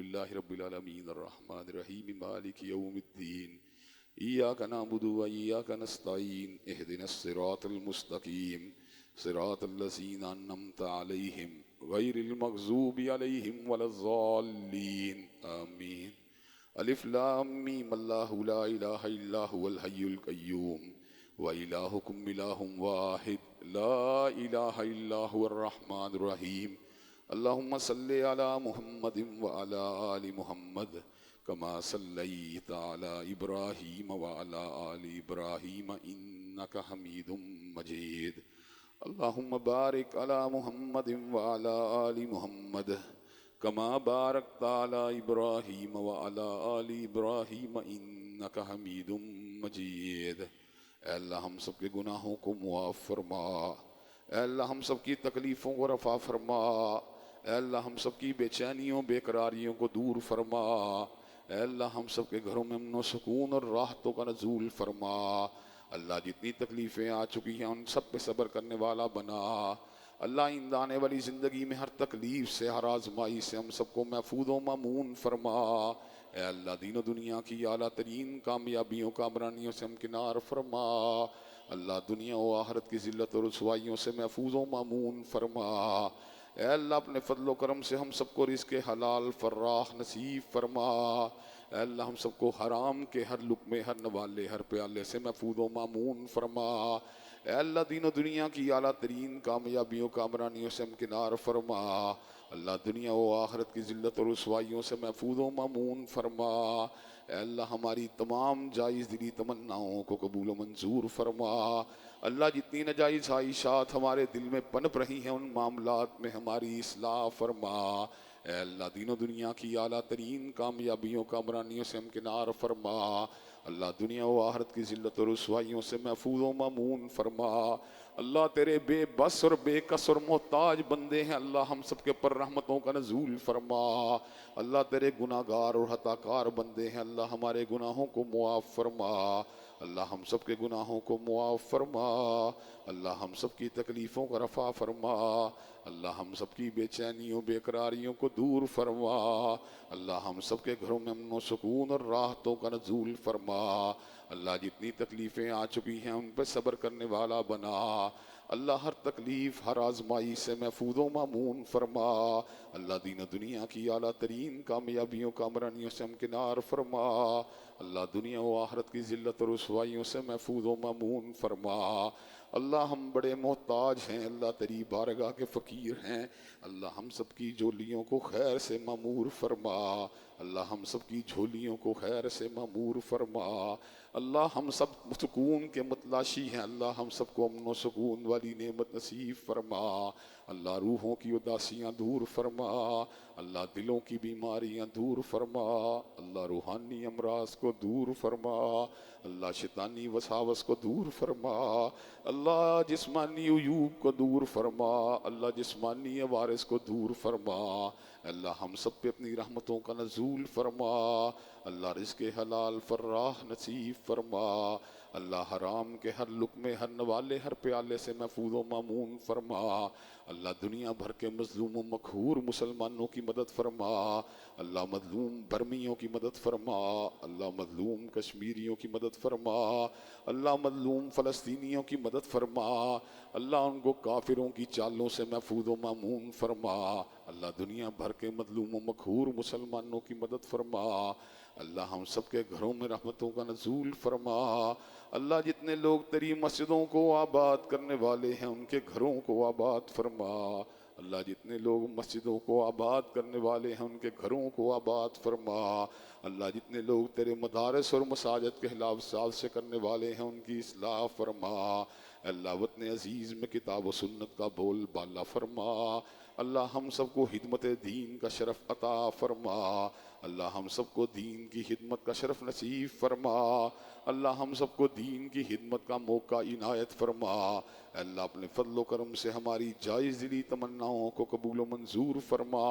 لله رب العالمين الرحمن الرحيم مالك يوم الدين إياك نعبد وإياك نستعين اهدنا الصراط المستقيم صراط الذين أنعمت عليهم غير المغضوب عليهم ولا الضالين آمين. الف لام میم اللہ لا الہ الا هو الحی القیوم وإلہکم الہ واحد لا الہ الا هو الرحمن الرحیم. اللہم صلی علی محمد وعلی آل محمد کما صلیت علی ابراہیم وعلی آل ابراہیم انک حمید مجید. اللہم بارک علی محمد وعلی آل محمد کما بارکت علی ابراہیم وعلی آل ابراہیم انک حمید مجید. اے اللہ ہم سب کے گناہوں کو معاف فرما. اے اللہ ہم سب کی تکلیفوں کو رفع فرما. اے اللہ ہم سب کی بے چینیوں بے قراریوں کو دور فرما. اے اللہ ہم سب کے گھروں میں امن و سکون اور راحتوں کا نزول فرما. اللہ جتنی تکلیفیں آ چکی ہیں ان سب پہ صبر کرنے والا بنا. اللہ آئندہ آنے والی زندگی میں ہر تکلیف سے ہر آزمائی سے ہم سب کو محفوظ و مامون فرما. اے اللہ دین و دنیا کی اعلیٰ ترین کامیابیوں کامرانیوں سے ہمکنار فرما. اللہ دنیا و آخرت کی ذلت و رسوائیوں سے محفوظ و مامون فرما. اے اللہ اپنے فضل و کرم سے ہم سب کو رزق حلال فراخ نصیب فرما. اے اللہ ہم سب کو حرام کے ہر لقمے ہر نوالے ہر پیالے سے محفوظ و مامون فرما. اے اللہ دین و دنیا کی اعلیٰ ترین کامیابیوں کامرانیوں سے ہمکنار فرما. اللہ دنیا و آخرت کی ذلت و رسوائیوں سے محفوظ و مامون فرما. اے اللہ ہماری تمام جائز دلی تمناؤں کو قبول و منظور فرما. اللہ جتنی ناجائز خواہشات ہمارے دل میں پنپ رہی ہیں ان معاملات میں ہماری اصلاح فرما. اے اللہ دین و دنیا کی اعلیٰ ترین کامیابیوں کامرانیوں سے ہمکنار فرما. اللہ دنیا و آخرت کی ذلت و رسوائیوں سے محفوظ و مامون فرما. اللہ تیرے بے بس اور بے کس اور محتاج بندے ہیں. اللہ ہم سب کے پر رحمتوں کا نزول فرما. اللہ تیرے گناہ گار اور خطا کار بندے ہیں. اللہ ہمارے گناہوں کو معاف فرما. اللہ ہم سب کے گناہوں کو معاف فرما. اللہ ہم سب کی تکلیفوں کا رفع فرما. اللہ ہم سب کی بے چینیوں بے قراریوں کو دور فرما. اللہ ہم سب کے گھروں میں امن و سکون اور راحتوں کا نزول فرما. اللہ جتنی تکلیفیں آ چکی ہیں ان پہ صبر کرنے والا بنا. اللہ ہر تکلیف ہر آزمائی سے محفوظ و مامون فرما. اللہ دین و دنیا کی اعلیٰ ترین کامیابیوں کامرانیوں سے ہمکنار فرما. اللہ دنیا و آخرت کی ذلت و رسوائیوں سے محفوظ و مامون فرما. اللہ ہم بڑے محتاج ہیں. اللہ تیری بارگاہ کے فقیر ہیں. اللہ ہم سب کی جھولیوں کو خیر سے معمور فرما. اللہ ہم سب کی جھولیوں کو خیر سے معمور فرما. اللہ ہم سب سکون کے متلاشی ہیں. اللہ ہم سب کو امن و سکون والی نعمت نصیب فرما. اللہ روحوں کی اداسیاں دور فرما. اللہ دلوں کی بیماریاں دور فرما. اللہ روحانی امراض کو دور فرما. اللہ شیطانی وساوس کو دور فرما. اللہ جسمانی عیوب کو دور فرما. اللہ جسمانی عوارض کو دور فرما. اللہ ہم سب پہ اپنی رحمتوں کا نزول فرما. اللہ رزق حلال فراخ نصیب فرما. اللہ حرام کے ہر لقمے ہر نوالے ہر پیالے سے محفوظ و مامون فرما. اللہ دنیا بھر کے مظلوم و مقہور مسلمانوں کی مدد فرما. اللہ مظلوم برمیوں کی مدد فرما. اللہ مظلوم کشمیریوں کی مدد فرما. اللہ مظلوم فلسطینیوں کی مدد فرما. اللہ ان کو کافروں کی چالوں سے محفوظ و مامون فرما. اللہ دنیا بھر کے مظلوم و مقہور مسلمانوں کی مدد فرما. اللہ ہم سب کے گھروں میں رحمتوں کا نزول فرما. اللہ جتنے لوگ تیری مسجدوں کو آباد کرنے والے ہیں ان کے گھروں کو آباد فرما. اللہ جتنے لوگ مسجدوں کو آباد کرنے والے ہیں ان کے گھروں کو آباد فرما. اللہ جتنے لوگ تیرے مدارس اور مساجد کے خلاف سازشیں کرنے والے ہیں ان کی اصلاح فرما. اللہ وطن عزیز میں کتاب و سنت کا بول بالا فرما. اللہ ہم سب کو خدمت دین کا شرف عطا فرما. اللہ ہم سب کو دین کی خدمت کا شرف نصیب فرما. اللہ ہم سب کو دین کی خدمت کا موقع عنایت فرما. اللہ اپنے فضل و کرم سے ہماری جائز دلی تمناؤں کو قبول و منظور فرما.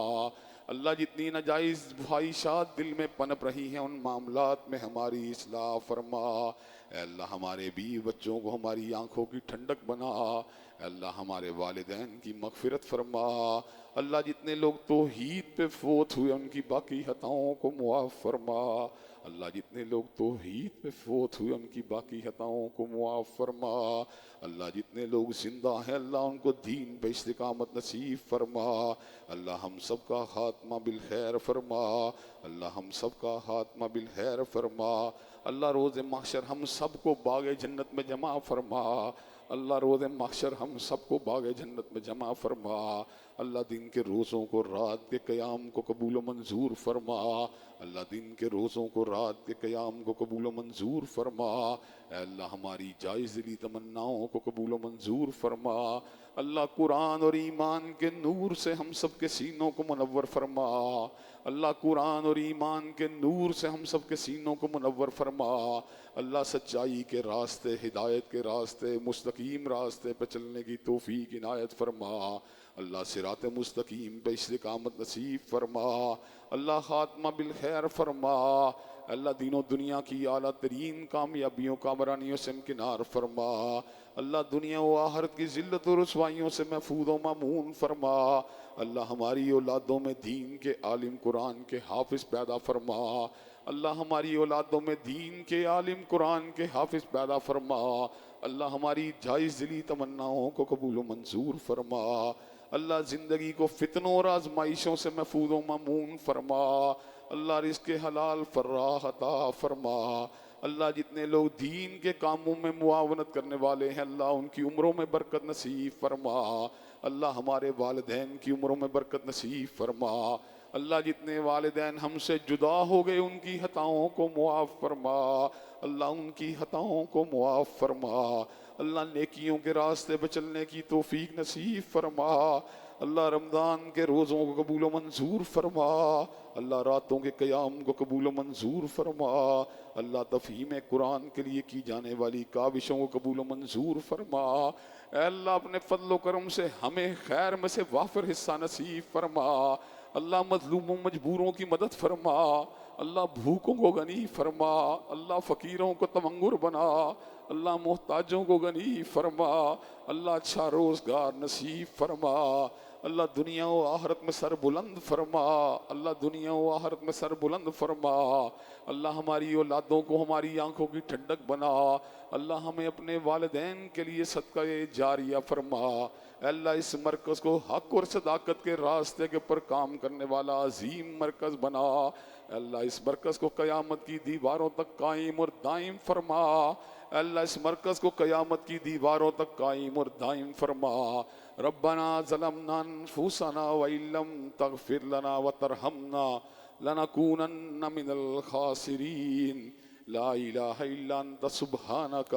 اللہ جتنی ناجائز خواہشات دل میں پنپ رہی ہیں ان معاملات میں ہماری اصلاح فرما۔ اے اللہ ہمارے بیوی بچوں کو ہماری آنکھوں کی ٹھنڈک بنا۔ اے اللہ ہمارے والدین کی مغفرت فرما۔ اللہ جتنے لوگ توحید پہ فوت ہوئے ان کی باقی خطاؤں کو معاف فرما۔ اللہ جتنے لوگ توحید پہ فوت ہوئے ان کی باقی خطاؤں کو معاف فرما۔ اللہ جتنے لوگ زندہ ہیں اللہ ان کو دین پہ استقامت نصیب فرما۔ اللہ ہم سب کا خاتمہ بالخیر فرما۔ اللہ ہم سب کا خاتمہ بالخیر فرما۔ اللہ روز محشر ہم سب کو باغ جنت میں جمع فرما۔ اللہ روز محشر ہم سب کو باغ جنت میں جمع فرما۔ اللہ دن کے روزوں کو رات کے قیام کو قبول و منظور فرما۔ اللہ دن کے روزوں کو رات کے قیام کو قبول و منظور فرما۔ اے اللہ ہماری جائز دلی تمناؤں کو قبول و منظور فرما۔ اللہ قرآن اور ایمان کے نور سے ہم سب کے سینوں کو منور فرما۔ اللہ قرآن اور ایمان کے نور سے ہم سب کے سینوں کو منور فرما۔ اللہ سچائی کے راستے، ہدایت کے راستے، مستقیم راستے پہ چلنے کی توفیق عنایت فرما۔ اللہ صراط مستقیم پہ استقامت نصیب فرما۔ اللہ خاتمہ بالخیر فرما۔ اللہ دین و دنیا کی اعلیٰ ترین کامیابیوں کامرانیوں سے امکنار فرما۔ اللہ دنیا و آخرت کی ذلت و رسوائیوں سے محفوظ و مامون فرما۔ اللہ ہماری اولادوں میں دین کے عالم قرآن کے حافظ پیدا فرما۔ اللہ ہماری اولادوں میں دین کے عالم قرآن کے حافظ پیدا فرما۔ اللہ ہماری جائز دلی تمناؤں کو قبول و منظور فرما۔ اللہ زندگی کو فتنوں اور آزمائشوں سے محفوظ و مامون فرما۔ اللہ رزق حلال فراخ عطا فرما۔ اللہ جتنے لوگ دین کے کاموں میں معاونت کرنے والے ہیں اللہ ان کی عمروں میں برکت نصیب فرما۔ اللہ ہمارے والدین کی عمروں میں برکت نصیب فرما۔ اللہ جتنے والدین ہم سے جدا ہو گئے ان کی خطاؤں کو معاف فرما۔ اللہ ان کی خطاؤں کو معاف فرما۔ اللہ نیکیوں کے راستے پہ چلنے کی توفیق نصیب فرما۔ اللہ رمضان کے روزوں کو قبول و منظور فرما۔ اللہ راتوں کے قیام کو قبول و منظور فرما۔ اللہ تفہیم قرآن کے لیے کی جانے والی کاوشوں کو قبول و منظور فرما۔ اے اللہ اپنے فضل و کرم سے ہمیں خیر میں سے وافر حصہ نصیب فرما۔ اللہ مظلوموں مجبوروں کی مدد فرما۔ اللہ بھوکوں کو غنی فرما۔ اللہ فقیروں کو تمنگر بنا۔ اللہ محتاجوں کو غنی فرما۔ اللہ اچھا روزگار نصیب فرما۔ اللہ دنیا و آخرت میں سر بلند فرما۔ اللہ دنیا و آخرت میں سر بلند فرما۔ اللہ ہماری اولادوں کو ہماری آنکھوں کی ٹھنڈک بنا۔ اللہ ہمیں اپنے والدین کے لیے صدقہ جاریہ فرما۔ اے اللہ اس مرکز کو حق اور صداقت کے راستے کے پر کام کرنے والا عظیم مرکز بنا۔ اے اللہ اس مرکز کو قیامت کی دیواروں تک قائم اور دائم فرما۔ اے اللہ اس مرکز کو قیامت کی دیواروں تک قائم اور دائم فرما۔ ربنا ظلمنا انفسنا وان لم تغفر لنا وترحمنا لنكونن من الخاسرین۔ لا الہ الا انت سبحانک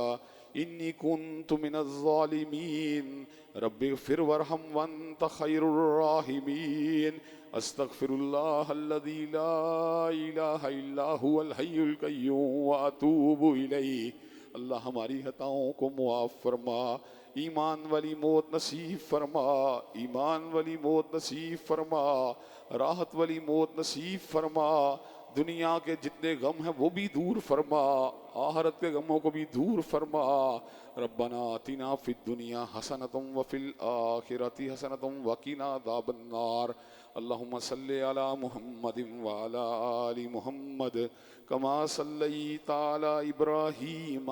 انی کنت من الظالمین۔ رب اغفر وارحم وانت خیر الراحمین۔ استغفر اللہ الذی لا الہ الا هو الحی القیوم واتوب الیہ۔ اللہ ہماری خطاؤں کو معاف فرما۔ ایمان والی موت نصیب فرما۔ ایمان والی موت نصیب فرما۔ راحت والی موت نصیب فرما۔ دنیا کے جتنے غم ہیں وہ بھی دور فرما۔ آخرت کے غموں کو بھی دور فرما۔ ربنا آتنا فی الدنیا حسنۃ وفی الآخرۃ حسنۃ وقنا عذاب النار۔ اللہم صلی علی محمد وعلی آل محمد کما صلیت علی ابراہیم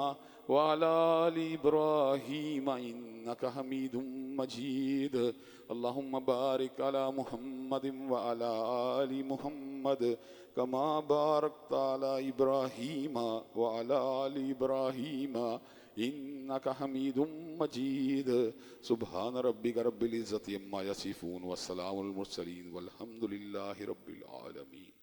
وعلی آل ابراہیم انک حمید مجید۔ اللہم بارک علی محمد وعلی آل محمد کما بارکت علی ابراہیم وعلی آل ابراہیم انک حمید مجید۔ سبحان ربک رب العزت عما یصفون والسلام علی المرسلین والحمد للہ رب العالمین۔